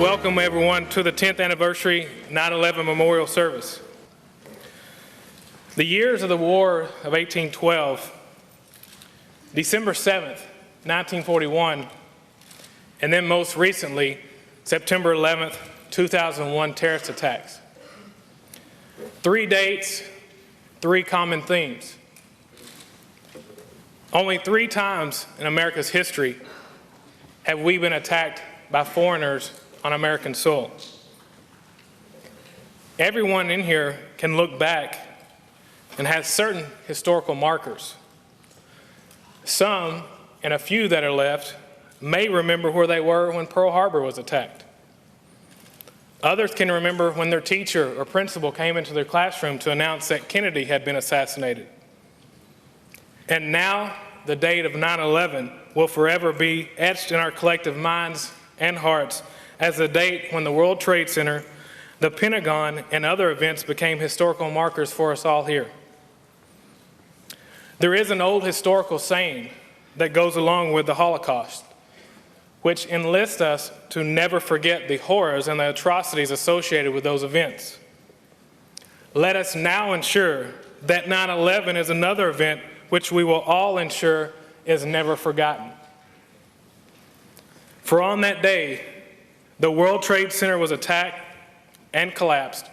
welcome everyone to the 10th anniversary 9/11 memorial service. The years of the War of 1812, December 7th, 1941, and then most recently, September 11th, 2001 terrorist attacks. 3 dates, 3 common themes. Only 3 times in America's history have we been attacked by foreigners on American soil. Everyone in here can look back and has certain historical markers. Some, and a few that are left, may remember where they were when Pearl Harbor was attacked. Others can remember when their teacher or principal came into their classroom to announce that Kennedy had been assassinated. And now, the date of 9/11 will forever be etched in our collective minds and hearts as the date when the World Trade Center, the Pentagon, and other events became historical markers for us all here. There is an old historical saying that goes along with the Holocaust, which enlists us to never forget the horrors and the atrocities associated with those events. Let us now ensure that 9/11 is another event which we will all ensure is never forgotten. For on that day, the World Trade Center was attacked and collapsed,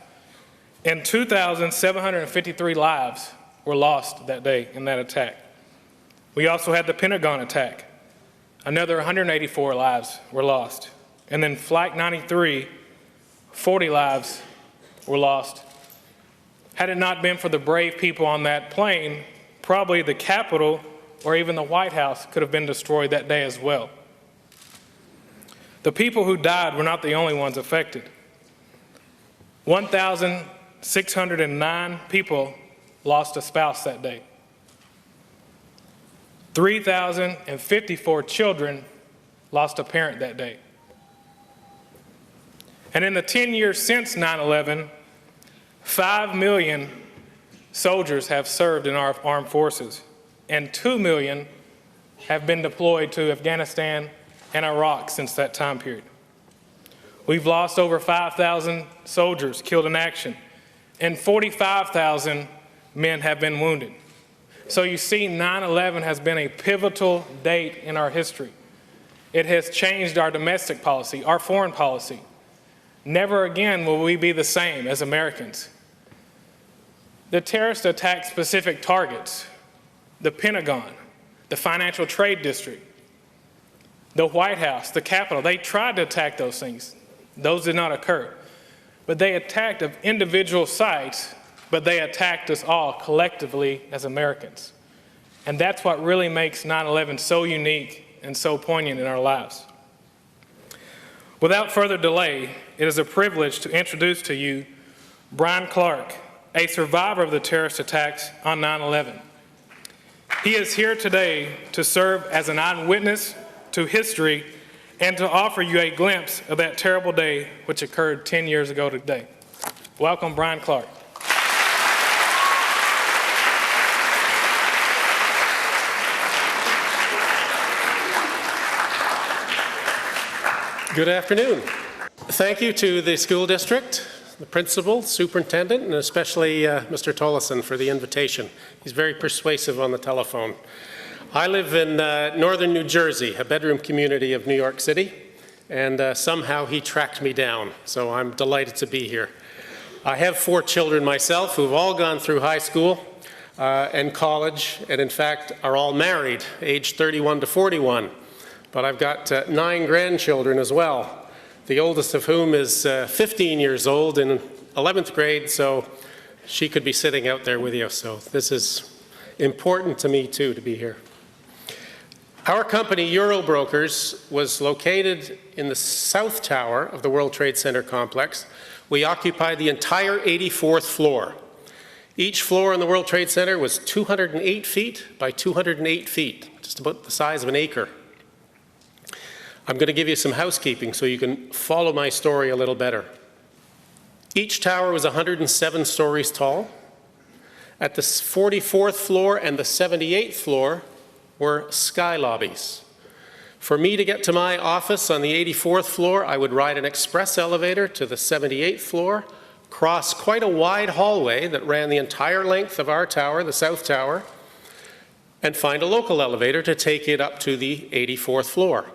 and 2,753 lives were lost that day in that attack. We also had the Pentagon attack. Another 184 lives were lost. And then Flight 93, 40 lives were lost. Had it not been for the brave people on that plane, probably the Capitol or even the White House could have been destroyed that day as well. The people who died were not the only ones affected. 1,609 people lost a spouse that day. 3,054 children lost a parent that day. And in the 10 years since 9/11, 5 million soldiers have served in our armed forces, and 2 million have been deployed to Afghanistan and Iraq since that time period. We've lost over 5,000 soldiers killed in action, and 45,000 men have been wounded. So you see, 9/11 has been a pivotal date in our history. It has changed our domestic policy, our foreign policy. Never again will we be the same as Americans. The terrorists attacked specific targets: the Pentagon, the Financial Trade District, the White House, the Capitol. They tried to attack those things. Those did not occur. But they attacked of individual sites, but they attacked us all collectively as Americans. And that's what really makes 9/11 so unique and so poignant in our lives. Without further delay, it is a privilege to introduce to you Brian Clark, a survivor of the terrorist attacks on 9/11. He is here today to serve as an eyewitness to history and to offer you a glimpse of that terrible day which occurred 10 years ago today. Welcome, Brian Clark. Good afternoon. Thank you to the school district, the principal, superintendent, and especially Mr. Tollison for the invitation. He's very persuasive on the telephone. I live in northern New Jersey, a bedroom community of New York City, and somehow he tracked me down, so I'm delighted to be here. I have 4 children myself who've all gone through high school and college, and in fact are all married, aged 31 to 41. But I've got 9 grandchildren as well, the oldest of whom is 15 years old in 11th grade, so she could be sitting out there with you. So this is important to me, too, to be here. Our company, Eurobrokers, was located in the south tower of the World Trade Center complex. We occupied the entire 84th floor. Each floor in the World Trade Center was 208 feet by 208 feet, just about the size of an acre. I'm going to give you some housekeeping so you can follow my story a little better. Each tower was 107 stories tall. At the 44th floor and the 78th floor were sky lobbies. For me to get to my office on the 84th floor, I would ride an express elevator to the 78th floor, cross quite a wide hallway that ran the entire length of our tower, the South Tower, and find a local elevator to take it up to the 84th floor.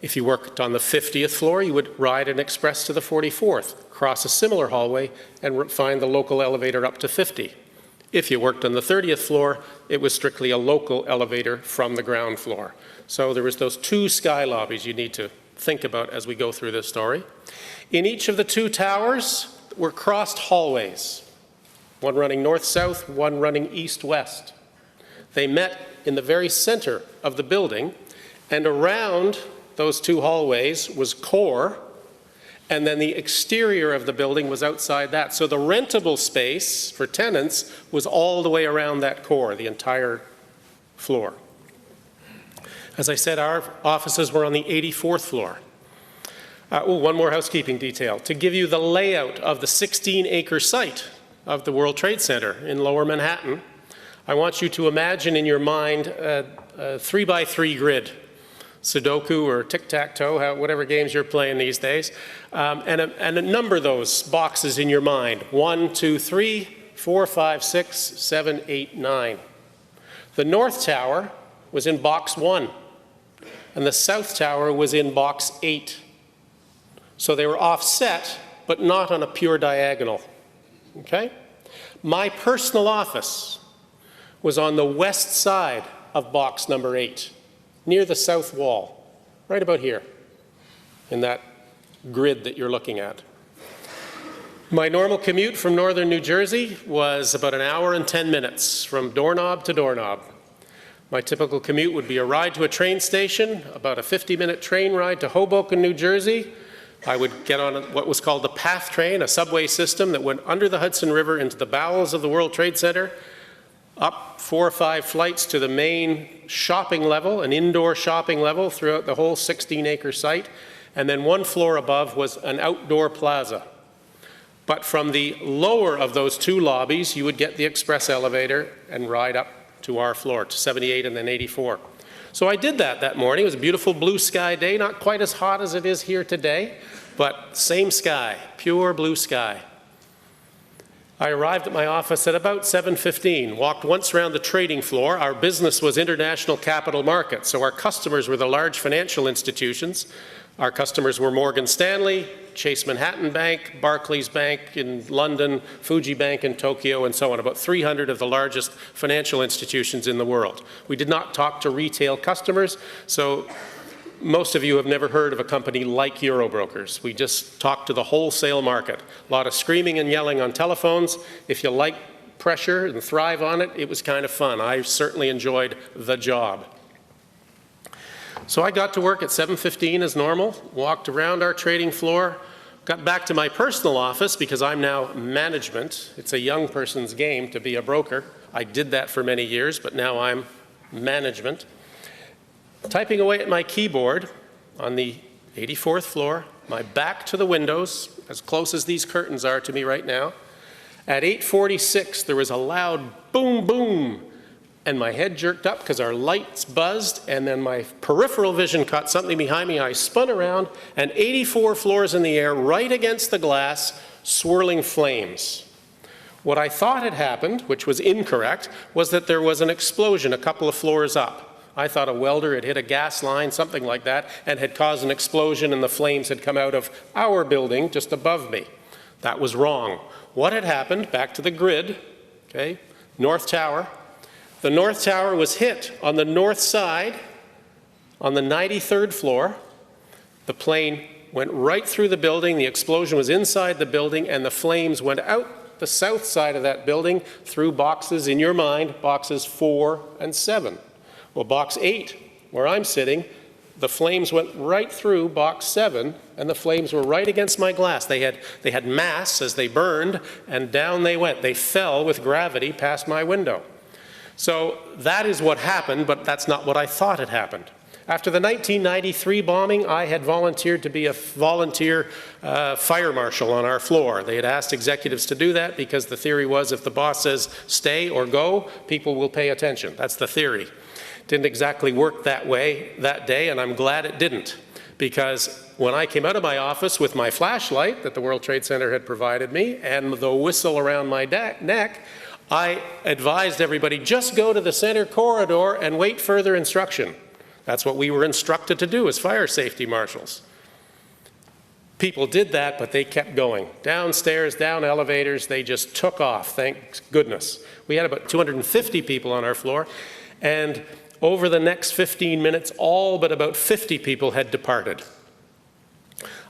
If you worked on the 50th floor, you would ride an express to the 44th, cross a similar hallway, and find the local elevator up to 50. If you worked on the 30th floor, it was strictly a local elevator from the ground floor. So there was those two sky lobbies you need to think about as we go through this story. In each of the two towers were crossed hallways, one running north-south, one running east-west. They met in the very center of the building, and around those two hallways was core, and then the exterior of the building was outside that. So the rentable space for tenants was all the way around that core, the entire floor. As I said, our offices were on the 84th floor. One more housekeeping detail. To give you the layout of the 16-acre site of the World Trade Center in Lower Manhattan, I want you to imagine in your mind a 3x3 grid, Sudoku or tic-tac-toe, whatever games you're playing these days, and number those boxes in your mind. 1, 2, 3, 4, 5, 6, 7, 8, 9. The North Tower was in box 1, and the South Tower was in box 8. So they were offset, but not on a pure diagonal. Okay? My personal office was on the west side of box number 8, near the south wall, right about here, in that grid that you're looking at. My normal commute from northern New Jersey was about an hour and 10 minutes from doorknob to doorknob. My typical commute would be a ride to a train station, about a 50-minute train ride to Hoboken, New Jersey. I would get on what was called the PATH train, a subway system that went under the Hudson River into the bowels of the World Trade Center, up 4 or 5 flights to the main shopping level, an indoor shopping level throughout the whole 16-acre site, and then 1 floor above was an outdoor plaza. But from the lower of those 2 lobbies, you would get the express elevator and ride up to our floor, to 78 and then 84. So I did that morning. It was a beautiful blue sky day, not quite as hot as it is here today, but same sky, pure blue sky. I arrived at my office at about 7:15, walked once around the trading floor. Our business was international capital markets, so our customers were the large financial institutions. Our customers were Morgan Stanley, Chase Manhattan Bank, Barclays Bank in London, Fuji Bank in Tokyo, and so on, about 300 of the largest financial institutions in the world. We did not talk to retail customers, so most of you have never heard of a company like Eurobrokers. We just talked to the wholesale market. A lot of screaming and yelling on telephones. If you like pressure and thrive on it, it was kind of fun. I certainly enjoyed the job. So I got to work at 7:15 as normal, walked around our trading floor, got back to my personal office because I'm now management. It's a young person's game to be a broker. I did that for many years, but now I'm management. Typing away at my keyboard on the 84th floor, my back to the windows, as close as these curtains are to me right now. At 8:46, there was a loud boom, boom, and my head jerked up because our lights buzzed, and then my peripheral vision caught something behind me. I spun around, and 84 floors in the air, right against the glass, swirling flames. What I thought had happened, which was incorrect, was that there was an explosion a couple of floors up. I thought a welder had hit a gas line, something like that, and had caused an explosion, and the flames had come out of our building just above me. That was wrong. What had happened, back to the grid, okay, North Tower. The North Tower was hit on the north side, on the 93rd floor. The plane went right through the building, the explosion was inside the building, and the flames went out the south side of that building through boxes, in your mind, boxes 4 and 7. Well, box 8, where I'm sitting, the flames went right through box 7, and the flames were right against my glass. They had mass as they burned, and down they went. They fell with gravity past my window. So that is what happened, but that's not what I thought had happened. After the 1993 bombing, I had volunteered to be a volunteer fire marshal on our floor. They had asked executives to do that because the theory was if the boss says stay or go, people will pay attention. That's the theory. Didn't exactly work that way that day, and I'm glad it didn't, because when I came out of my office with my flashlight that the World Trade Center had provided me and the whistle around my neck, I advised everybody, just go to the center corridor and wait further instruction. That's what we were instructed to do as fire safety marshals. People did that, but they kept going. Downstairs, down elevators, they just took off, thank goodness. We had about 250 people on our floor, and over the next 15 minutes, all but about 50 people had departed.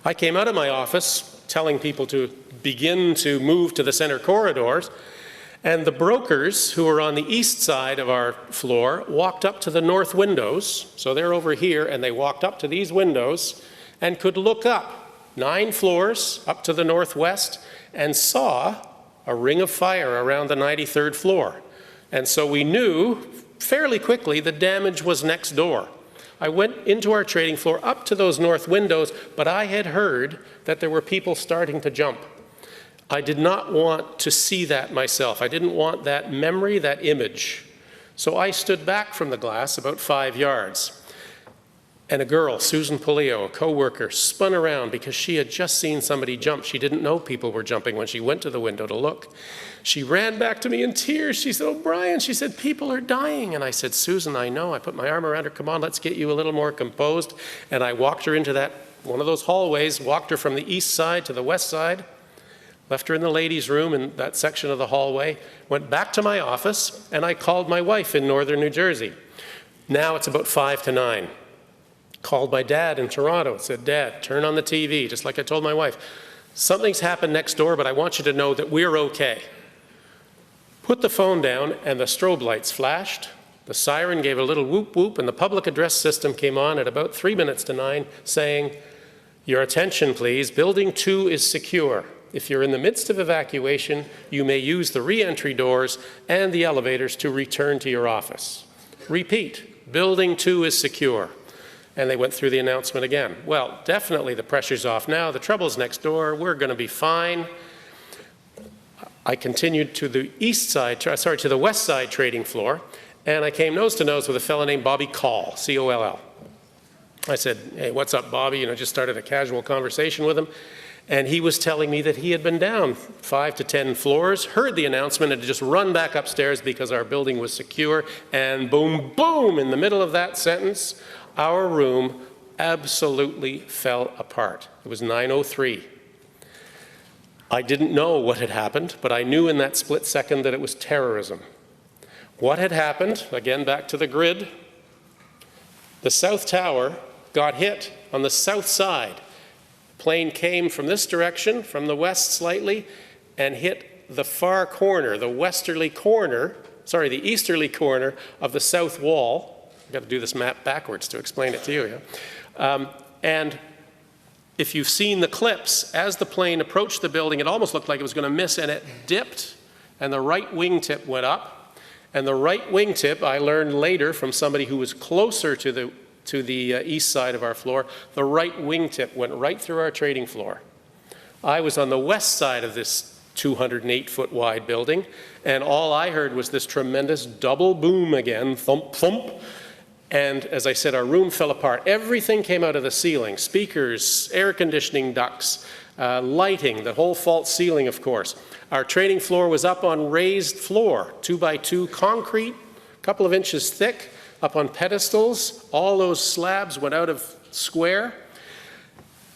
I came out of my office telling people to begin to move to the center corridors, and the brokers who were on the east side of our floor walked up to the north windows. So they're over here, and they walked up to these windows and could look up 9 floors up to the northwest and saw a ring of fire around the 93rd floor. And so we knew fairly quickly the damage was next door. I went into our trading floor up to those north windows, but I had heard that there were people starting to jump. I did not want to see that myself. I didn't want that memory, that image. So I stood back from the glass about 5 yards. And a girl, Susan Polio, a co-worker, spun around because she had just seen somebody jump. She didn't know people were jumping when she went to the window to look. She ran back to me in tears. She said, "Oh, Brian," she said, "people are dying." And I said, "Susan, I know." I put my arm around her. "Come on, let's get you a little more composed." And I walked her into that one of those hallways, walked her from the east side to the west side, left her in the ladies' room in that section of the hallway, went back to my office, and I called my wife in northern New Jersey. Now it's about 5 to 9. Called my dad in Toronto, said, "Dad, turn on the TV," just like I told my wife. "Something's happened next door, but I want you to know that we're okay." Put the phone down, and the strobe lights flashed. The siren gave a little whoop whoop, and the public address system came on at about 3 minutes to 9, saying, "Your attention, please. Building 2 is secure. If you're in the midst of evacuation, you may use the re-entry doors and the elevators to return to your office." Repeat, building 2 is secure. And they went through the announcement again. Well, definitely the pressure's off now. The trouble's next door. We're going to be fine. I continued to the to the west side trading floor, and I came nose to nose with a fellow named Bobby Call, C-O-L-L. I said, "Hey, what's up, Bobby?" Just started a casual conversation with him. And he was telling me that he had been down 5 to 10 floors, heard the announcement, and had just run back upstairs because our building was secure. And boom, boom, in the middle of that sentence, our room absolutely fell apart. It was 9:03. I didn't know what had happened, but I knew in that split second that it was terrorism. What had happened, again back to the grid, the south tower got hit on the south side. Plane came from this direction, from the west slightly, and hit the far corner, the easterly corner of the south wall. I've got to do this map backwards to explain it to you. Yeah? And if you've seen the clips, as the plane approached the building, it almost looked like it was going to miss, and it dipped, and the right wingtip went up. And the right wingtip, I learned later from somebody who was closer to the east side of our floor, the right wingtip went right through our trading floor. I was on the west side of this 208-foot wide building, and all I heard was this tremendous double boom again, thump, thump. And as I said, our room fell apart. Everything came out of the ceiling, speakers, air conditioning ducts, lighting, the whole false ceiling, of course. Our trading floor was up on raised floor, 2x2 concrete, a couple of inches thick, up on pedestals. All those slabs went out of square.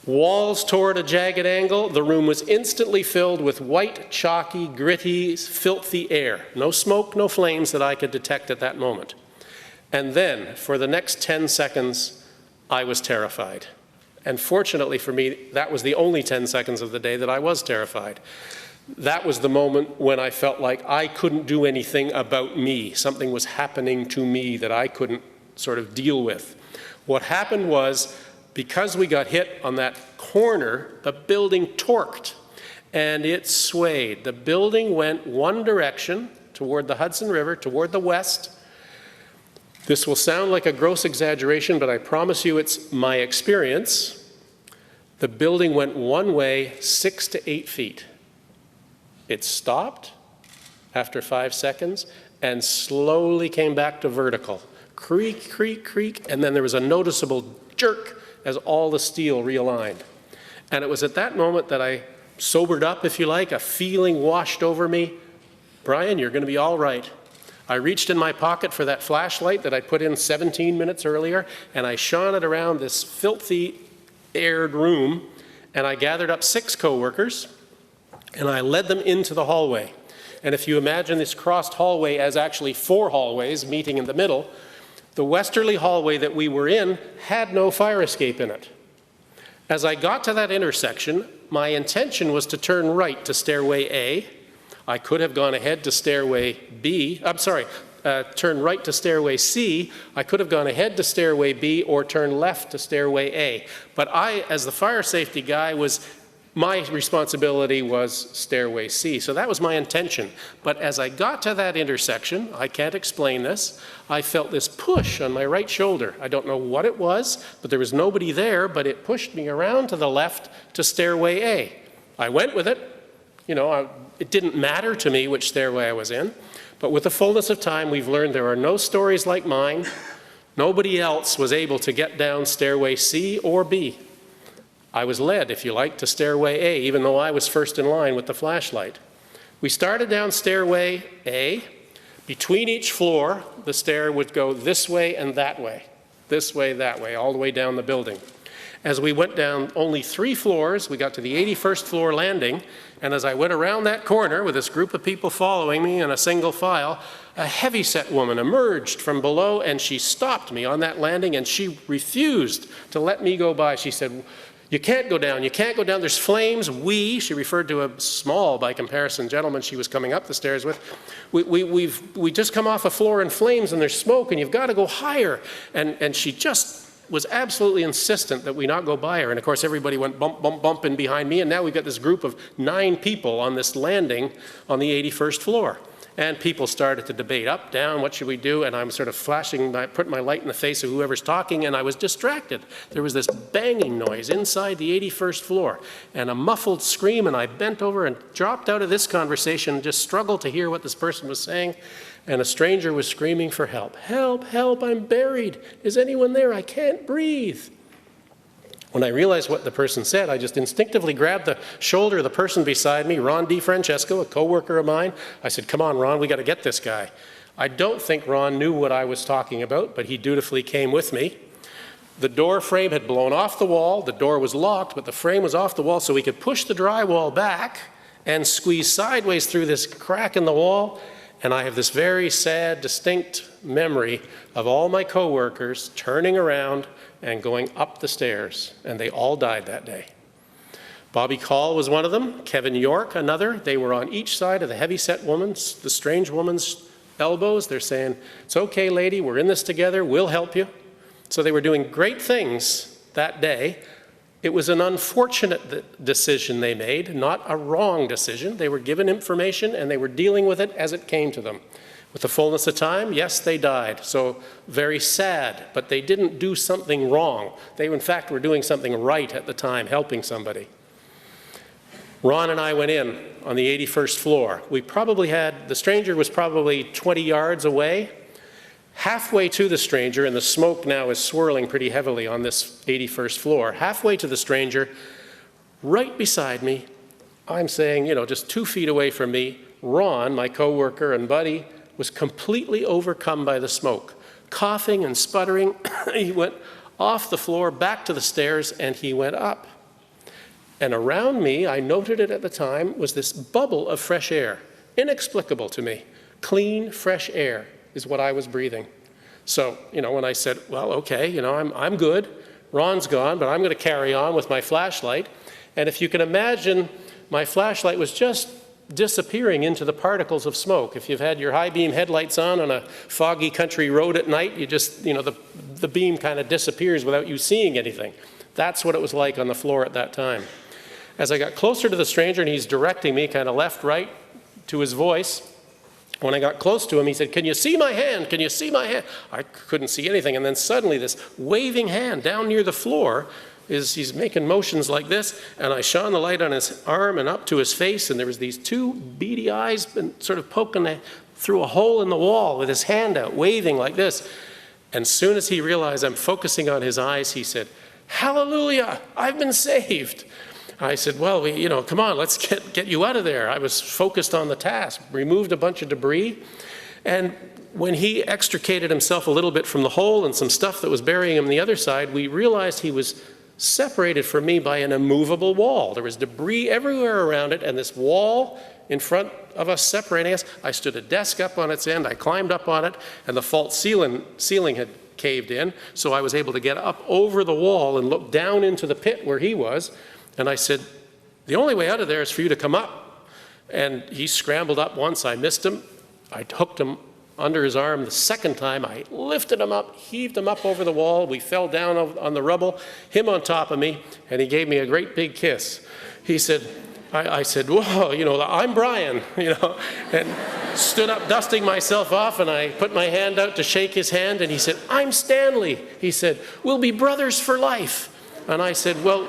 Walls toward a jagged angle. The room was instantly filled with white, chalky, gritty, filthy air. No smoke, no flames that I could detect at that moment. And then, for the next 10 seconds, I was terrified. And fortunately for me, that was the only 10 seconds of the day that I was terrified. That was the moment when I felt like I couldn't do anything about me. Something was happening to me that I couldn't sort of deal with. What happened was, because we got hit on that corner, the building torqued and it swayed. The building went one direction toward the Hudson River, toward the west. This will sound like a gross exaggeration, but I promise you it's my experience. The building went one way 6 to 8 feet. It stopped after 5 seconds and slowly came back to vertical, creak, creak, creak, and then there was a noticeable jerk as all the steel realigned. And it was at that moment that I sobered up, if you like, a feeling washed over me. Brian, you're going to be all right. I reached in my pocket for that flashlight that I put in 17 minutes earlier, and I shone it around this filthy, aired room, and I gathered up 6 coworkers, and I led them into the hallway. And if you imagine this crossed hallway as actually 4 hallways meeting in the middle, the westerly hallway that we were in had no fire escape in it. As I got to that intersection, my intention was to turn right to stairway A. I could have gone ahead to stairway B. Turn right to stairway C. I could have gone ahead to stairway B or turn left to stairway A. But I, as the fire safety guy, my responsibility was stairway C. So that was my intention. But as I got to that intersection, I can't explain this, I felt this push on my right shoulder. I don't know what it was, but there was nobody there, but it pushed me around to the left to stairway A. I went with it. You know, it didn't matter to me which stairway I was in. But with the fullness of time, we've learned there are no stories like mine. Nobody else was able to get down stairway C or B. I was led, if you like, to stairway A, even though I was first in line with the flashlight. We started down stairway A. Between each floor, the stair would go this way and that way, that way, all the way down the building. As we went down only 3 floors, we got to the 81st floor landing, and as I went around that corner with this group of people following me in a single file, a heavy-set woman emerged from below, and she stopped me on that landing, and she refused to let me go by. She said, "You can't go down, you can't go down, there's flames. She referred to a small, by comparison, gentleman she was coming up the stairs with. We just come off a floor in flames and there's smoke and you've got to go higher." And she just was absolutely insistent that we not go by her. And of course, everybody went bump, bump, bump in behind me. And now we've got this group of 9 people on this landing on the 81st floor. And people started to debate up, down, what should we do? And I'm sort of putting my light in the face of whoever's talking, and I was distracted. There was this banging noise inside the 81st floor, and a muffled scream, and I bent over and dropped out of this conversation and just struggled to hear what this person was saying. And a stranger was screaming for help. "Help, help, I'm buried. Is anyone there? I can't breathe." When I realized what the person said, I just instinctively grabbed the shoulder of the person beside me, Ron DiFrancesco, a coworker of mine. I said, "Come on, Ron, we got to get this guy." I don't think Ron knew what I was talking about, but he dutifully came with me. The door frame had blown off the wall. The door was locked, but the frame was off the wall, so we could push the drywall back and squeeze sideways through this crack in the wall. And I have this very sad, distinct memory of all my coworkers turning around and going up the stairs, and they all died that day. Bobby Call was one of them, Kevin York another. They were on each side of the heavy-set woman's, the strange woman's elbows. They're saying, "It's okay, lady, we're in this together, we'll help you." So they were doing great things that day. It was an unfortunate decision they made, not a wrong decision. They were given information and they were dealing with it as it came to them. With the fullness of time, yes, they died. So very sad, but they didn't do something wrong. They, in fact, were doing something right at the time, helping somebody. Ron and I went in on the 81st floor. The stranger was probably 20 yards away. Halfway to the stranger, and the smoke now is swirling pretty heavily on this 81st floor, halfway to the stranger, right beside me, I'm saying, just 2 feet away from me, Ron, my coworker and buddy, was completely overcome by the smoke. Coughing and sputtering, he went off the floor, back to the stairs, and he went up. And around me, I noted it at the time, was this bubble of fresh air, inexplicable to me. Clean, fresh air is what I was breathing. So, when I said, well, okay, I'm good, Ron's gone, but I'm going to carry on with my flashlight. And if you can imagine, my flashlight was just disappearing into the particles of smoke. If you've had your high beam headlights on a foggy country road at night, you just, the beam kind of disappears without you seeing anything. That's what it was like on the floor at that time. As I got closer to the stranger and he's directing me kind of left, right to his voice, when I got close to him, he said, "Can you see my hand? Can you see my hand?" I couldn't see anything. And then suddenly this waving hand down near the floor he's making motions like this, and I shone the light on his arm and up to his face, and there was these 2 beady eyes sort of poking through a hole in the wall with his hand out, waving like this. And soon as he realized I'm focusing on his eyes, he said, "Hallelujah, I've been saved." I said, "Well, come on, let's get you out of there." I was focused on the task, removed a bunch of debris. And when he extricated himself a little bit from the hole and some stuff that was burying him on the other side, we realized he was separated from me by an immovable wall. There was debris everywhere around it, and this wall in front of us separating us. I stood a desk up on its end, I climbed up on it, and the false ceiling had caved in, so I was able to get up over the wall and look down into the pit where he was. And I said, "The only way out of there is for you to come up." And he scrambled up once, I missed him. I hooked him under his arm the second time. I lifted him up, heaved him up over the wall. We fell down on the rubble, him on top of me, and he gave me a great big kiss. He said, I said, "Whoa, I'm Brian," and stood up dusting myself off, and I put my hand out to shake his hand, and he said, "I'm Stanley." He said, "We'll be brothers for life." And I said, well,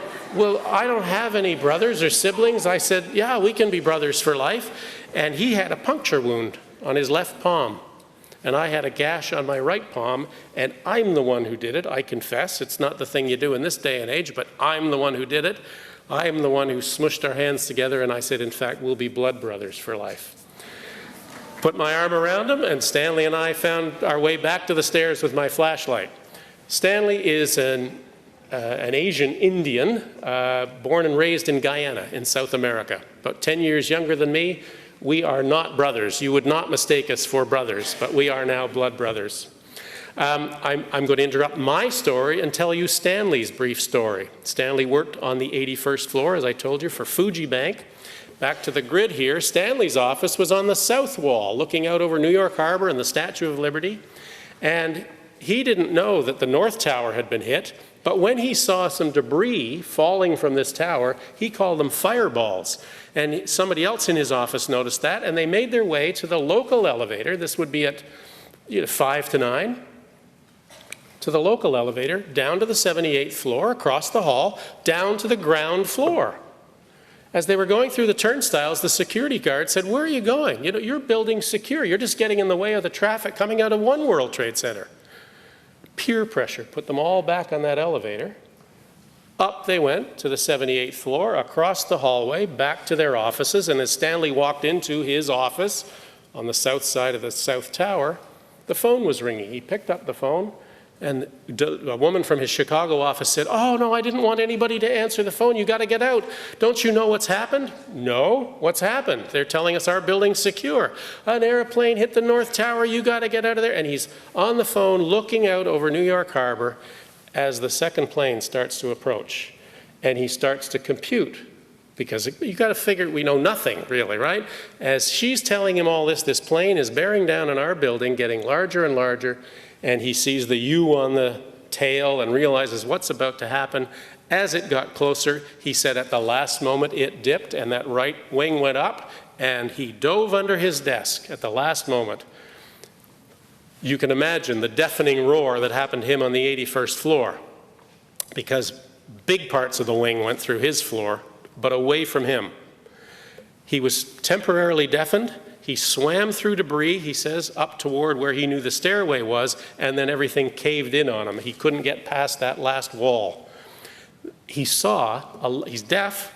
I don't have any brothers or siblings. I said, "Yeah, we can be brothers for life." And he had a puncture wound on his left palm, and I had a gash on my right palm, and I'm the one who did it, I confess. It's not the thing you do in this day and age, but I'm the one who did it. I'm the one who smushed our hands together, and I said, "In fact, we'll be blood brothers for life." Put my arm around him, and Stanley and I found our way back to the stairs with my flashlight. Stanley is an Asian Indian, born and raised in Guyana in South America, about 10 years younger than me. We are not brothers. You would not mistake us for brothers, but we are now blood brothers. I'm going to interrupt my story and tell you Stanley's brief story. Stanley worked on the 81st floor, as I told you, for Fuji Bank. Back to the grid here, Stanley's office was on the south wall, looking out over New York Harbor and the Statue of Liberty. And he didn't know that the North Tower had been hit, but when he saw some debris falling from this tower, he called them fireballs. And somebody else in his office noticed that, and they made their way to the local elevator. This would be at 5 to 9. To the local elevator, down to the 78th floor, across the hall, down to the ground floor. As they were going through the turnstiles, the security guard said, "Where are you going? Your building's secure. You're just getting in the way of the traffic coming out of One World Trade Center." Peer pressure put them all back on that elevator. Up they went to the 78th floor, across the hallway, back to their offices, and as Stanley walked into his office on the south side of the South Tower, the phone was ringing. He picked up the phone, and a woman from his Chicago office said, "Oh, no, I didn't want anybody to answer the phone. You got to get out. Don't you know what's happened?" "No, what's happened?" "They're telling us our building's secure. An airplane hit the North Tower. You got to get out of there." And he's on the phone looking out over New York Harbor as the second plane starts to approach. And he starts to compute, because you got to figure we know nothing really, right? As she's telling him all this plane is bearing down on our building, getting larger and larger, and he sees the U on the tail and realizes what's about to happen. As it got closer, he said at the last moment it dipped and that right wing went up, and he dove under his desk at the last moment. You can imagine the deafening roar that happened to him on the 81st floor, because big parts of the wing went through his floor, but away from him. He was temporarily deafened. He swam through debris, he says, up toward where he knew the stairway was, and then everything caved in on him. He couldn't get past that last wall. He's deaf,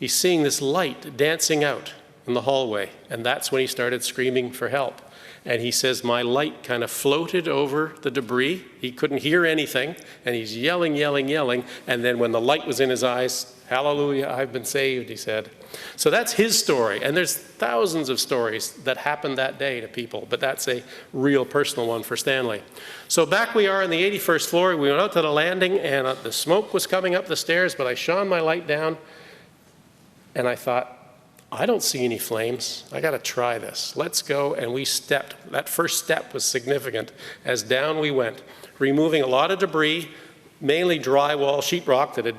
he's seeing this light dancing out in the hallway, and that's when he started screaming for help. And he says, my light kind of floated over the debris. He couldn't hear anything, and he's yelling, yelling, yelling, and then when the light was in his eyes, hallelujah, I've been saved, he said. So that's his story, and there's thousands of stories that happened that day to people, but that's a real personal one for Stanley. So back we are on the 81st floor. We went out to the landing, and the smoke was coming up the stairs, but I shone my light down, and I thought, I don't see any flames. I got to try this. Let's go. And we stepped. That first step was significant as down we went, removing a lot of debris, mainly drywall, sheetrock that had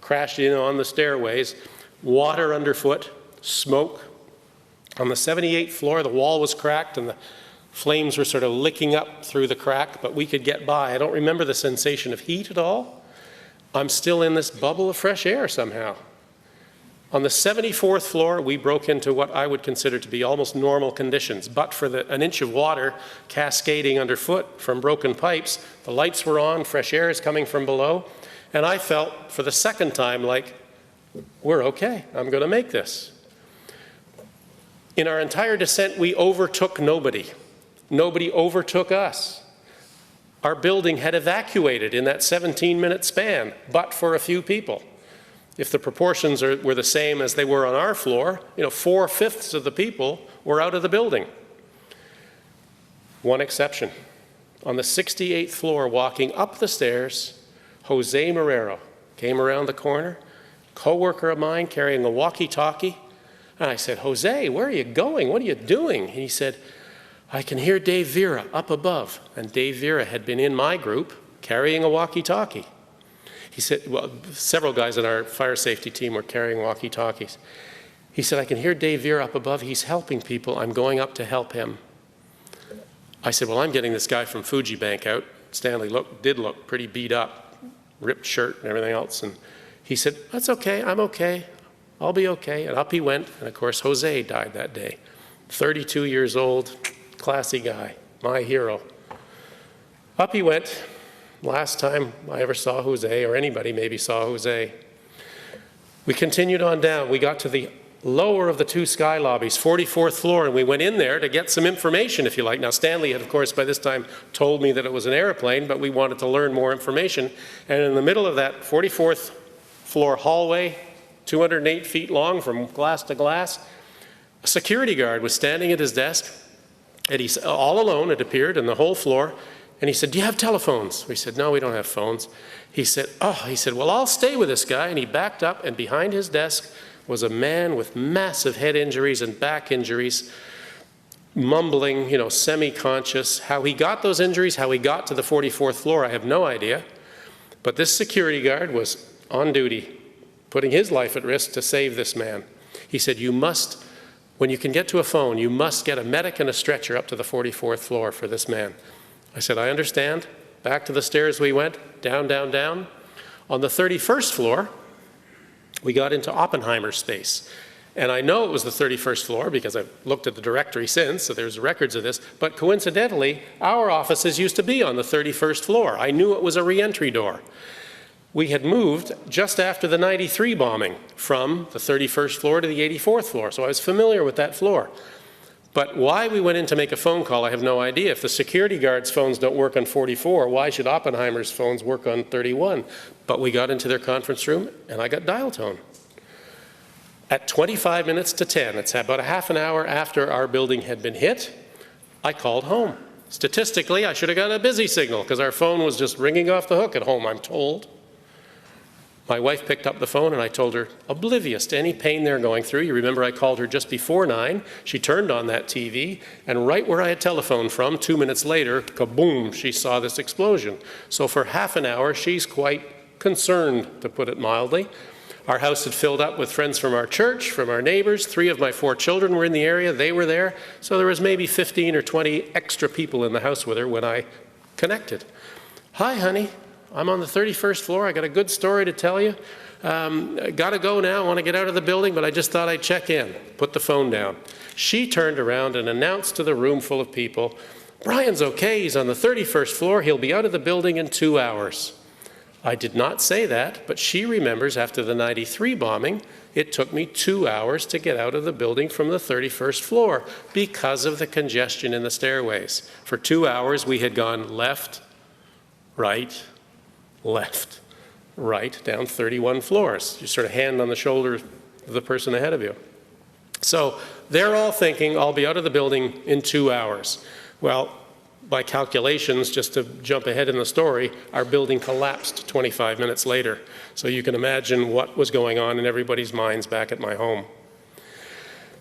crashed in on the stairways, water underfoot, smoke. On the 78th floor, the wall was cracked and the flames were sort of licking up through the crack, but we could get by. I don't remember the sensation of heat at all. I'm still in this bubble of fresh air somehow. On the 74th floor, we broke into what I would consider to be almost normal conditions, but for an inch of water cascading underfoot from broken pipes, the lights were on, fresh air is coming from below, and I felt for the second time like, we're okay, I'm going to make this. In our entire descent, we overtook nobody. Nobody overtook us. Our building had evacuated in that 17-minute span, but for a few people. If the proportions were the same as they were on our floor, 4/5 of the people were out of the building. One exception. On the 68th floor, walking up the stairs, Jose Marrero came around the corner, co-worker of mine carrying a walkie-talkie. And I said, Jose, where are you going? What are you doing? And he said, I can hear Dave Vera up above. And Dave Vera had been in my group carrying a walkie-talkie. He said, well, several guys on our fire safety team were carrying walkie-talkies. He said, I can hear Dave Vera up above. He's helping people. I'm going up to help him. I said, well, I'm getting this guy from Fuji Bank out. Stanley did look pretty beat up, ripped shirt and everything else. And he said, that's okay. I'm okay. I'll be okay. And up he went. And of course, Jose died that day. 32 years old, classy guy, my hero. Up he went. Last time I ever saw Jose, or anybody maybe saw Jose. We continued on down. We got to the lower of the two sky lobbies, 44th floor, and we went in there to get some information, if you like. Now, Stanley had, of course, by this time told me that it was an airplane, but we wanted to learn more information. And in the middle of that 44th floor hallway, 208 feet long from glass to glass, a security guard was standing at his desk, and he's all alone, it appeared, in the whole floor. And he said, do you have telephones? We said, no, we don't have phones. He said, well, I'll stay with this guy. And he backed up, and behind his desk was a man with massive head injuries and back injuries, mumbling, semi-conscious. How he got those injuries, how he got to the 44th floor, I have no idea. But this security guard was on duty, putting his life at risk to save this man. He said, you must, when you can get to a phone, you must get a medic and a stretcher up to the 44th floor for this man. I said, I understand. Back to the stairs we went, down, down, down. On the 31st floor, we got into Oppenheimer's space. And I know it was the 31st floor because I've looked at the directory since, so there's records of this. But coincidentally, our offices used to be on the 31st floor. I knew it was a re-entry door. We had moved just after the 93 bombing from the 31st floor to the 84th floor, so I was familiar with that floor. But why we went in to make a phone call, I have no idea. If the security guard's phones don't work on 44, why should Oppenheimer's phones work on 31? But we got into their conference room, and I got dial tone. At 25 minutes to 10, it's about a half an hour after our building had been hit, I called home. Statistically, I should have got a busy signal because our phone was just ringing off the hook at home, I'm told. My wife picked up the phone and I told her, oblivious to any pain they're going through. You remember I called her just before 9. She turned on that TV, and right where I had telephoned from, 2 minutes later, kaboom, she saw this explosion. So for half an hour, she's quite concerned, to put it mildly. Our house had filled up with friends from our church, from our neighbors. 3 of my 4 children were in the area. They were there. So there was maybe 15 or 20 extra people in the house with her when I connected. Hi, honey. I'm on the 31st floor. I got a good story to tell you. Got to go now. I want to get out of the building, but I just thought I'd check in. Put the phone down. She turned around and announced to the room full of people, Brian's okay. He's on the 31st floor. He'll be out of the building in 2 hours. I did not say that, but she remembers after the 93 bombing, it took me 2 hours to get out of the building from the 31st floor because of the congestion in the stairways. For 2 hours, we had gone left, right, left, right, down 31 floors. You sort of hand on the shoulder of the person ahead of you. So they're all thinking, I'll be out of the building in 2 hours. Well, by calculations, just to jump ahead in the story, our building collapsed 25 minutes later. So you can imagine what was going on in everybody's minds back at my home.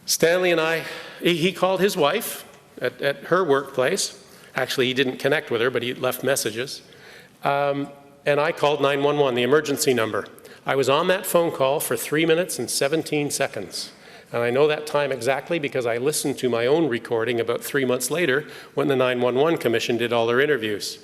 Stanley and I, he called his wife at her workplace. Actually, he didn't connect with her, but he left messages. And I called 911, the emergency number. I was on that phone call for 3 minutes and 17 seconds. And I know that time exactly because I listened to my own recording about 3 months later when the 911 Commission did all their interviews.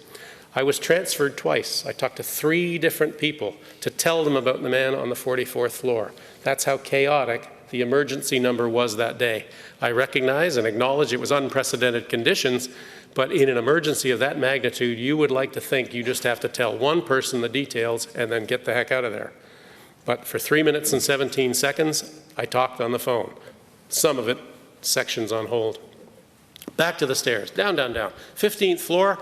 I was transferred twice. I talked to 3 different people to tell them about the man on the 44th floor. That's how chaotic the emergency number was that day. I recognize and acknowledge it was unprecedented conditions, but in an emergency of that magnitude, you would like to think you just have to tell one person the details and then get the heck out of there. But for 3 minutes and 17 seconds, I talked on the phone. Some of it, sections on hold. Back to the stairs, down, down, down. 15th floor,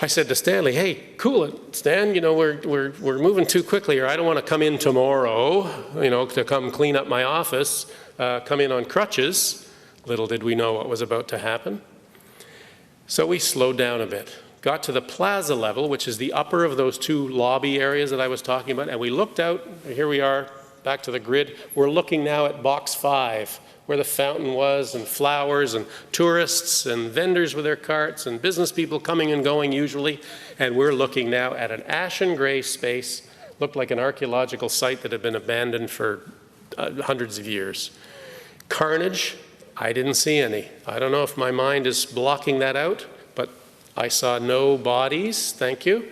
I said to Stanley, hey, cool it, Stan, you know, we're moving too quickly here. I don't want to come in tomorrow, you know, to come clean up my office, come in on crutches. Little did we know what was about to happen. So we slowed down a bit, got to the plaza level, which is the upper of those 2 lobby areas that I was talking about, and we looked out, here we are, back to the grid. We're looking now at box 5, where the fountain was, and flowers, and tourists, and vendors with their carts, and business people coming and going usually. And we're looking now at an ashen gray space, looked like an archaeological site that had been abandoned for hundreds of years. Carnage, I didn't see any. I don't know if my mind is blocking that out, but I saw no bodies, thank you.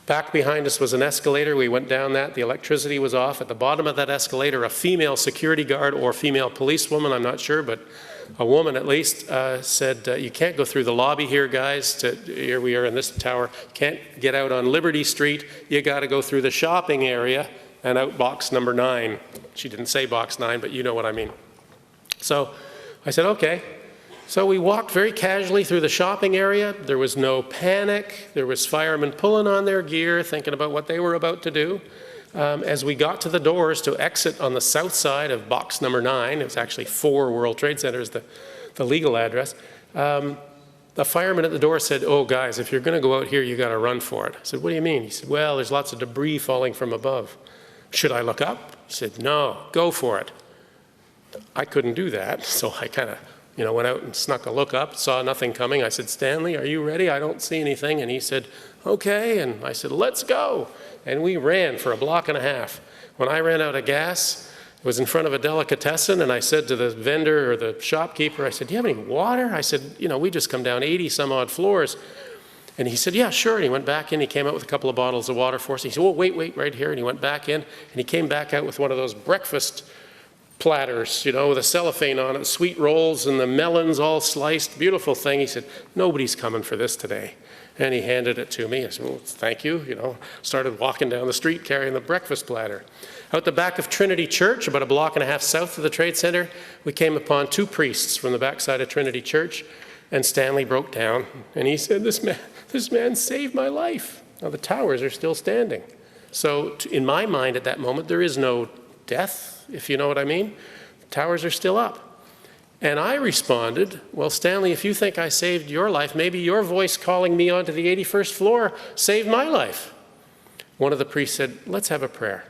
Back behind us was an escalator. We went down that. The electricity was off. At the bottom of that escalator, a female security guard or female policewoman, I'm not sure, but a woman at least, said, you can't go through the lobby here, guys. Here we are in this tower. Can't get out on Liberty Street. You got to go through the shopping area and out box number 9. She didn't say box 9, but you know what I mean. So I said, okay. So we walked very casually through the shopping area. There was no panic. There was firemen pulling on their gear, thinking about what they were about to do. As we got to the doors to exit on the south side of box number 9, it was actually 4 World Trade Centers, the legal address, the fireman at the door said, oh, guys, if you're going to go out here, you got to run for it. I said, what do you mean? He said, well, there's lots of debris falling from above. Should I look up? He said, no, go for it. I couldn't do that, so I kind of went out and snuck a look up, saw nothing coming. I said, Stanley, are you ready? I don't see anything. And he said, okay. And I said, let's go. And we ran for 1.5 blocks. When I ran out of gas, it was in front of a delicatessen, and I said to the vendor or the shopkeeper, I said, do you have any water? I said, we just come down 80 some odd floors. And he said, yeah, sure. And he went back in. He came out with a couple of bottles of water for us. He said, oh, wait, right here. And he went back in, and he came back out with one of those breakfast platters, with a cellophane on it, sweet rolls and the melons all sliced, beautiful thing. He said, nobody's coming for this today. And he handed it to me. I said, well, thank you, started walking down the street carrying the breakfast platter. Out the back of Trinity Church, about 1.5 blocks south of the Trade Center, we came upon 2 priests from the backside of Trinity Church, and Stanley broke down, and he said, this man saved my life. Now, the towers are still standing. So in my mind at that moment, there is no death, if you know what I mean. The towers are still up. And I responded, well, Stanley, if you think I saved your life, maybe your voice calling me onto the 81st floor saved my life. One of the priests said, let's have a prayer.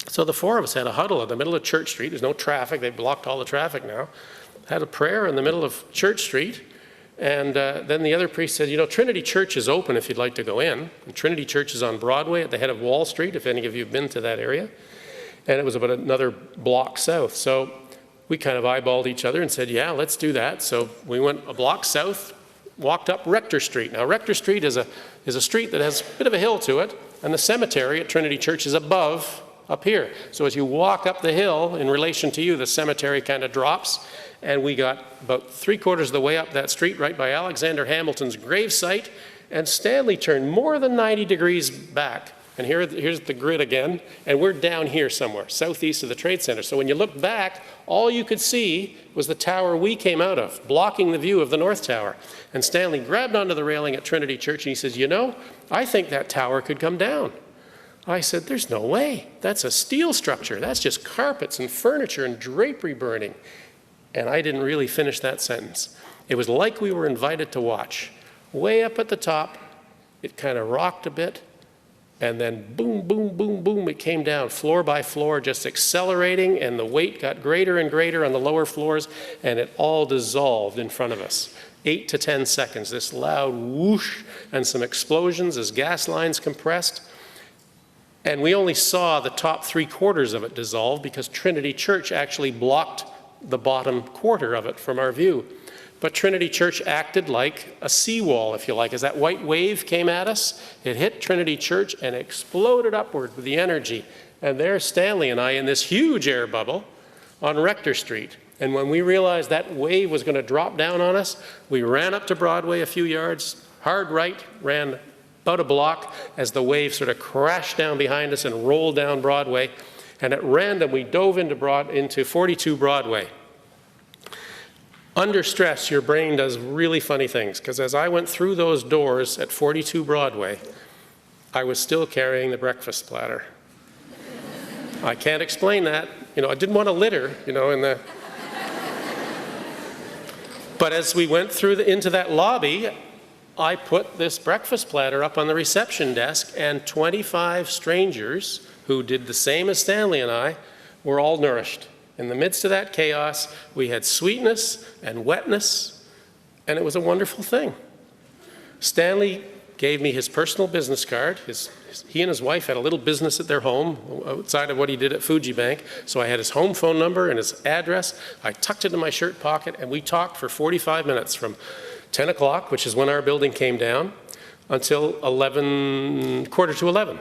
So the 4 of us had a huddle in the middle of Church Street. There's no traffic. They've blocked all the traffic now. Had a prayer in the middle of Church Street. And then the other priest said, Trinity Church is open if you'd like to go in. And Trinity Church is on Broadway at the head of Wall Street, if any of you have been to that area. And it was about another block south. So we kind of eyeballed each other and said, yeah, let's do that. So we went 1 block south, walked up Rector Street. Now, Rector Street is a street that has a bit of a hill to it, and the cemetery at Trinity Church is above, up here. So as you walk up the hill, in relation to you, the cemetery kind of drops, and we got about 3/4 of the way up that street, right by Alexander Hamilton's gravesite, and Stanley turned more than 90 degrees back. And here's the grid again, and we're down here somewhere, southeast of the Trade Center. So when you look back, all you could see was the tower we came out of, blocking the view of the North Tower. And Stanley grabbed onto the railing at Trinity Church, and he says, I think that tower could come down. I said, there's no way. That's a steel structure. That's just carpets and furniture and drapery burning. And I didn't really finish that sentence. It was like we were invited to watch. Way up at the top, it kind of rocked a bit, and then boom, boom, boom, boom, it came down floor by floor, just accelerating, and the weight got greater and greater on the lower floors, and it all dissolved in front of us. 8 to 10 seconds, this loud whoosh, and some explosions as gas lines compressed. And we only saw the top 3/4 of it dissolve because Trinity Church actually blocked the bottom quarter of it from our view. But Trinity Church acted like a seawall, if you like. As that white wave came at us, it hit Trinity Church and exploded upward with the energy. And there's Stanley and I in this huge air bubble on Rector Street. And when we realized that wave was going to drop down on us, we ran up to Broadway a few yards, hard right, ran about a block as the wave sort of crashed down behind us and rolled down Broadway. And at random, we dove into 42 Broadway. Under stress, your brain does really funny things, because as I went through those doors at 42 Broadway, I was still carrying the breakfast platter. I can't explain that. You know, I didn't want to litter, you know, in the... But as we went through into that lobby, I put this breakfast platter up on the reception desk, and 25 strangers who did the same as Stanley and I were all nourished. In the midst of that chaos, we had sweetness and wetness, and it was a wonderful thing. Stanley gave me his personal business card. He and his wife had a little business at their home outside of what he did at Fuji Bank. So I had his home phone number and his address. I tucked it in my shirt pocket, and we talked for 45 minutes from 10 o'clock, which is when our building came down, until quarter to 11.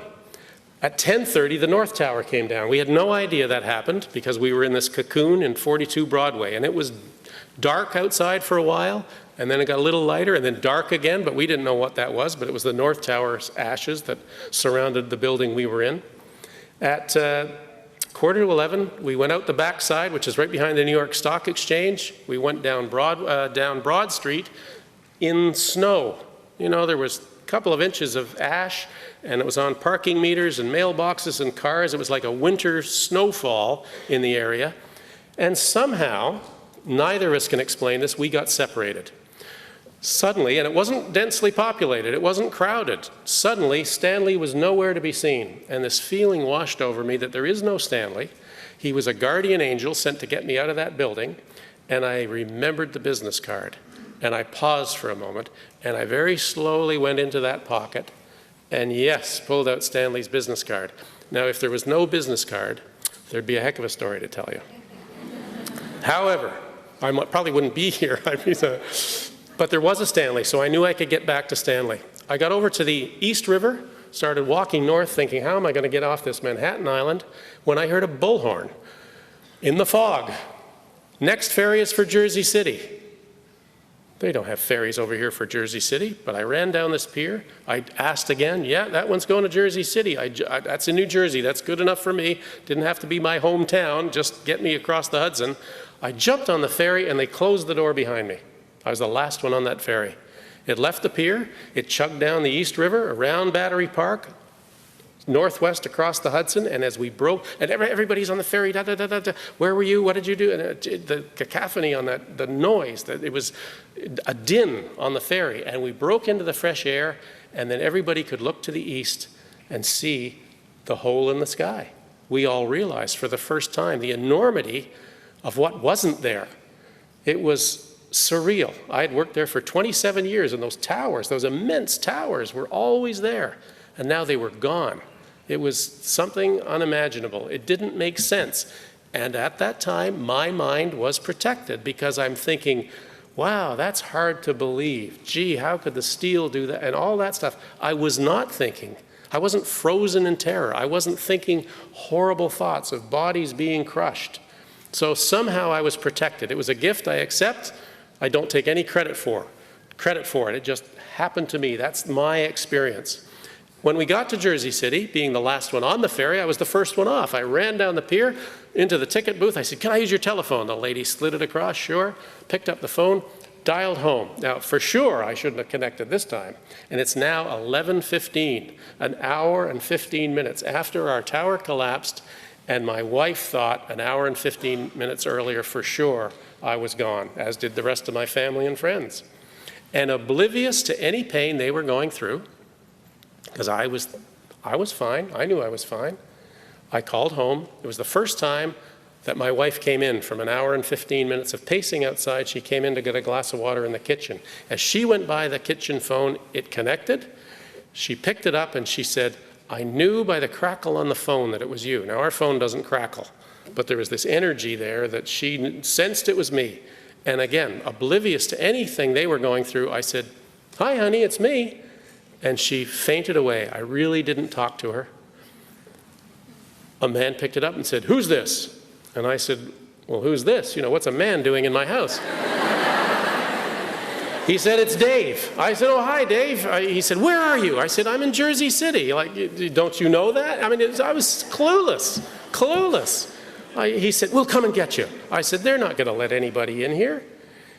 At 10:30, the North Tower came down. We had no idea that happened because we were in this cocoon in 42 Broadway, and it was dark outside for a while, and then it got a little lighter, and then dark again, but we didn't know what that was, but it was the North Tower's ashes that surrounded the building we were in. At quarter to 11, we went out the back side, which is right behind the New York Stock Exchange. We went down Broad Street in snow. You know, there was a couple of inches of ash, and it was on parking meters and mailboxes and cars. It was like a winter snowfall in the area. And somehow, neither of us can explain this, we got separated. Suddenly, and it wasn't densely populated, it wasn't crowded. Suddenly, Stanley was nowhere to be seen, and this feeling washed over me that there is no Stanley. He was a guardian angel sent to get me out of that building, and I remembered the business card. And I paused for a moment, and I very slowly went into that pocket, and yes, pulled out Stanley's business card. Now, if there was no business card, there'd be a heck of a story to tell you. However, I probably wouldn't be here, but there was a Stanley, so I knew I could get back to Stanley. I got over to the East River, started walking north, thinking, how am I going to get off this Manhattan Island, when I heard a bullhorn in the fog. Next ferry is for Jersey City. They don't have ferries over here for Jersey City, but I ran down this pier. I asked again, yeah, that one's going to Jersey City. That's in New Jersey. That's good enough for me. Didn't have to be my hometown. Just get me across the Hudson. I jumped on the ferry, and they closed the door behind me. I was the last one on that ferry. It left the pier. It chugged down the East River, around Battery Park, northwest across the Hudson, and as we broke, and everybody's on the ferry, da, da, da, da, da. Where were you? What did you do? And the cacophony on that, the noise, that it was a din on the ferry, and we broke into the fresh air, and then everybody could look to the east and see the hole in the sky. We all realized for the first time the enormity of what wasn't there. It was surreal. I had worked there for 27 years, and those towers, those immense towers, were always there, and now they were gone. It was something unimaginable. It didn't make sense. And at that time, my mind was protected because I'm thinking, wow, that's hard to believe. Gee, how could the steel do that? And all that stuff. I was not thinking. I wasn't frozen in terror. I wasn't thinking horrible thoughts of bodies being crushed. So somehow I was protected. It was a gift I accept. I don't take any credit for it. It just happened to me. That's my experience. When we got to Jersey City, being the last one on the ferry, I was the first one off. I ran down the pier into the ticket booth. I said, can I use your telephone? The lady slid it across, sure. Picked up the phone, dialed home. Now, for sure, I shouldn't have connected this time. And it's now 11:15, an hour and 15 minutes after our tower collapsed, and my wife thought an hour and 15 minutes earlier for sure I was gone, as did the rest of my family and friends. And oblivious to any pain they were going through, because I was fine. I knew I was fine. I called home. It was the first time that my wife came in from an hour and 15 minutes of pacing outside. She came in to get a glass of water in the kitchen. As she went by the kitchen phone, it connected. She picked it up and she said, I knew by the crackle on the phone that it was you. Now, our phone doesn't crackle, but there was this energy there that she sensed it was me. And again, oblivious to anything they were going through, I said, "Hi, honey, it's me." And she fainted away. I really didn't talk to her. A man picked it up and said, "Who's this?" And I said, "Well, who's this? You know, what's a man doing in my house?" He said, "It's Dave." I said, "Oh, hi, Dave." He said, "Where are you?" I said, "I'm in Jersey City." Like, don't you know that? I mean, I was clueless. He said, "We'll come and get you." I said, "They're not going to let anybody in here."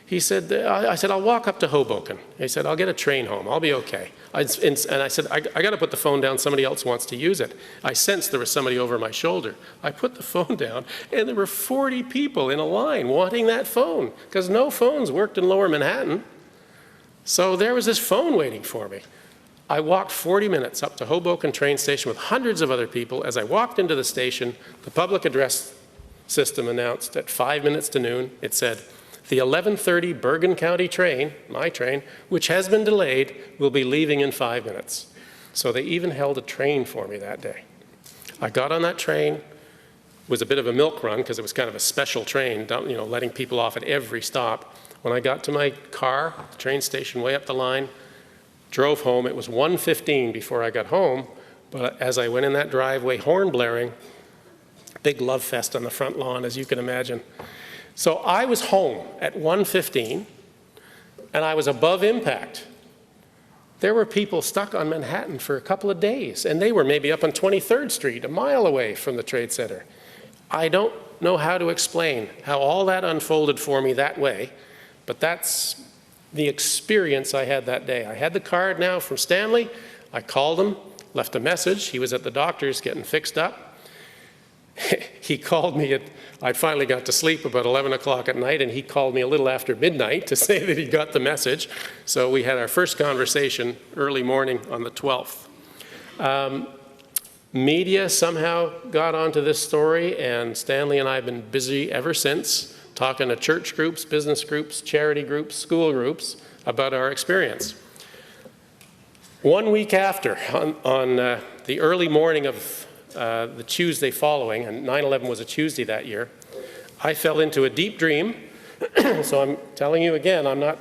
He said, I said, "I'll walk up to Hoboken." He said, "I'll get a train home. I'll be okay." And I said, I got to put the phone down. Somebody else wants to use it. I sensed there was somebody over my shoulder. I put the phone down, and there were 40 people in a line wanting that phone because no phones worked in Lower Manhattan. So there was this phone waiting for me. I walked 40 minutes up to Hoboken train station with hundreds of other people. As I walked into the station, the public address system announced at 5 minutes to noon, it said, "The 11:30 Bergen County train," my train, "which has been delayed, will be leaving in 5 minutes." So they even held a train for me that day. I got on that train. It was a bit of a milk run because it was kind of a special train, you know, letting people off at every stop. When I got to my car, the train station way up the line, drove home. It was 1:15 before I got home, but as I went in that driveway, horn blaring, big love fest on the front lawn, as you can imagine. So I was home at 1:15, and I was above impact. There were people stuck on Manhattan for a couple of days, and they were maybe up on 23rd Street, a mile away from the Trade Center. I don't know how to explain how all that unfolded for me that way, but that's the experience I had that day. I had the card now from Stanley. I called him, left a message. He was at the doctor's getting fixed up. He called me I finally got to sleep about 11 o'clock at night, and he called me a little after midnight to say that he got the message. So we had our first conversation early morning on the 12th. Media somehow got onto this story, and Stanley and I have been busy ever since, talking to church groups, business groups, charity groups, school groups about our experience. 1 week after, on the early morning of the Tuesday following, and 9/11 was a Tuesday that year, I fell into a deep dream. So I'm telling you again, I'm not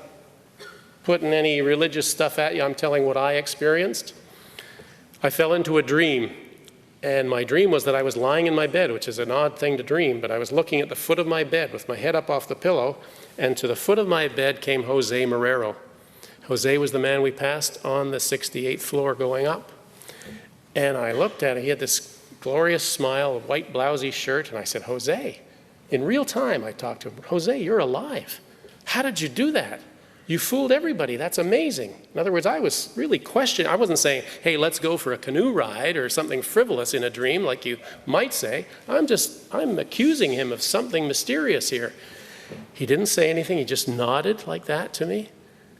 putting any religious stuff at you, I'm telling what I experienced. I fell into a dream, and my dream was that I was lying in my bed, which is an odd thing to dream, but I was looking at the foot of my bed with my head up off the pillow, and to the foot of my bed came Jose Marrero. Jose was the man we passed on the 68th floor going up. And I looked at him, he had this glorious smile, a white blousy shirt, and I said, "Jose," in real time I talked to him, "Jose, you're alive. How did you do that? You fooled everybody, that's amazing." In other words, I was really questioning. I wasn't saying, "Hey, let's go for a canoe ride," or something frivolous in a dream like you might say. I'm accusing him of something mysterious here. He didn't say anything, he just nodded like that to me.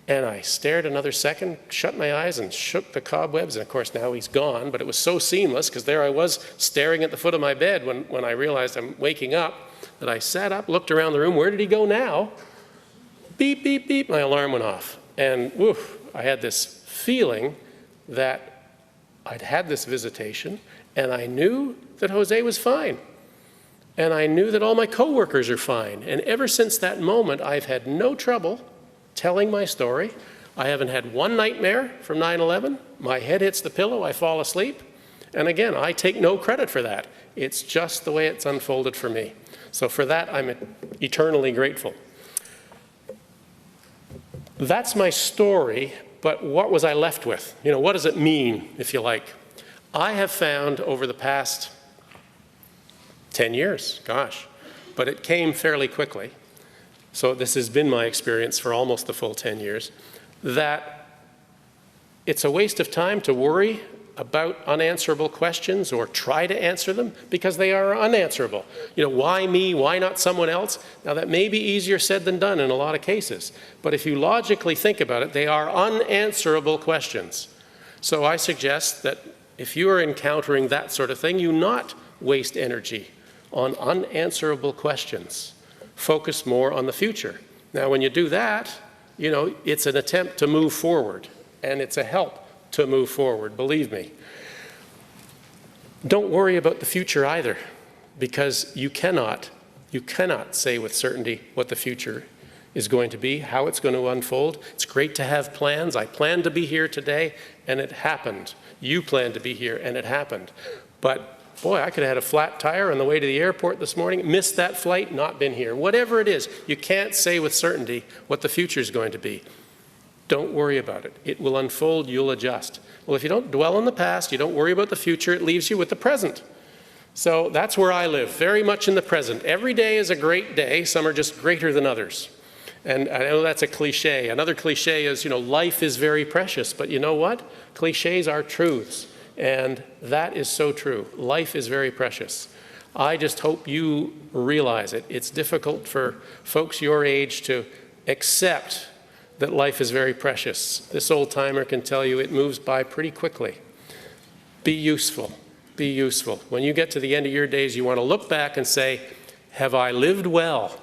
And I stared another second, shut my eyes, and shook the cobwebs. And of course, now he's gone, but it was so seamless because there I was staring at the foot of my bed when I realized I'm waking up, that I sat up, looked around the room. Where did he go now? Beep, beep, beep, my alarm went off. And woof, I had this feeling that I'd had this visitation, and I knew that Jose was fine. And I knew that all my coworkers are fine. And ever since that moment, I've had no trouble telling my story. I haven't had one nightmare from 9/11. My head hits the pillow, I fall asleep. And again, I take no credit for that. It's just the way it's unfolded for me. So for that, I'm eternally grateful. That's my story, but what was I left with? You know, what does it mean, if you like? I have found over the past 10 years, gosh, but it came fairly quickly. So this has been my experience for almost the full 10 years, that it's a waste of time to worry about unanswerable questions or try to answer them because they are unanswerable. You know, why me? Why not someone else? Now that may be easier said than done in a lot of cases, but if you logically think about it, they are unanswerable questions. So I suggest that if you are encountering that sort of thing, you not waste energy on unanswerable questions. Focus more on the future. Now, when you do that, you know, it's an attempt to move forward, and it's a help to move forward, believe me. Don't worry about the future either, because you cannot say with certainty what the future is going to be, how it's going to unfold. It's great to have plans. I planned to be here today, and it happened. You planned to be here, and it happened. But boy, I could have had a flat tire on the way to the airport this morning, missed that flight, not been here. Whatever it is, you can't say with certainty what the future is going to be. Don't worry about it. It will unfold, you'll adjust. Well, if you don't dwell on the past, you don't worry about the future, it leaves you with the present. So that's where I live, very much in the present. Every day is a great day. Some are just greater than others. And I know that's a cliche. Another cliche is, life is very precious. But you know what? Cliches are truths. And that is so true. Life is very precious. I just hope you realize it. It's difficult for folks your age to accept that life is very precious. This old timer can tell you it moves by pretty quickly. Be useful. Be useful. When you get to the end of your days, you want to look back and say, have I lived well?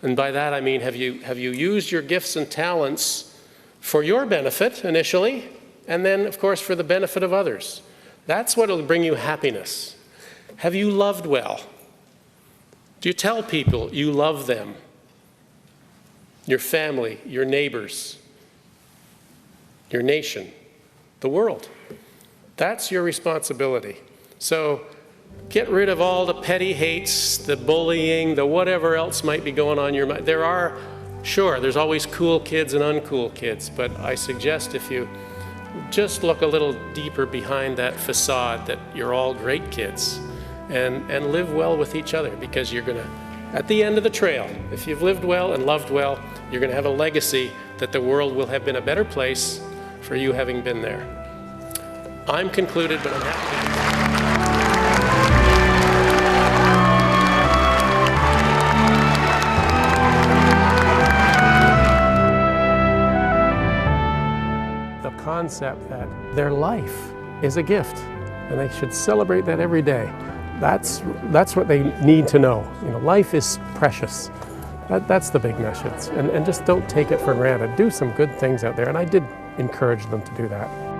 And by that I mean, have you used your gifts and talents for your benefit initially, and then, of course, for the benefit of others? That's what will bring you happiness. Have you loved well? Do you tell people you love them? Your family, your neighbors, your nation, the world. That's your responsibility. So get rid of all the petty hates, the bullying, the whatever else might be going on in your mind. There's always cool kids and uncool kids, but I suggest if you just look a little deeper behind that facade that you're all great kids and live well with each other, because you're going to, at the end of the trail, if you've lived well and loved well, you're going to have a legacy that the world will have been a better place for you having been there. I'm concluded, but I'm happy to... concept that their life is a gift and they should celebrate that every day. That's what they need to know. Life is precious. That's the big message. And just don't take it for granted. Do some good things out there. And I did encourage them to do that.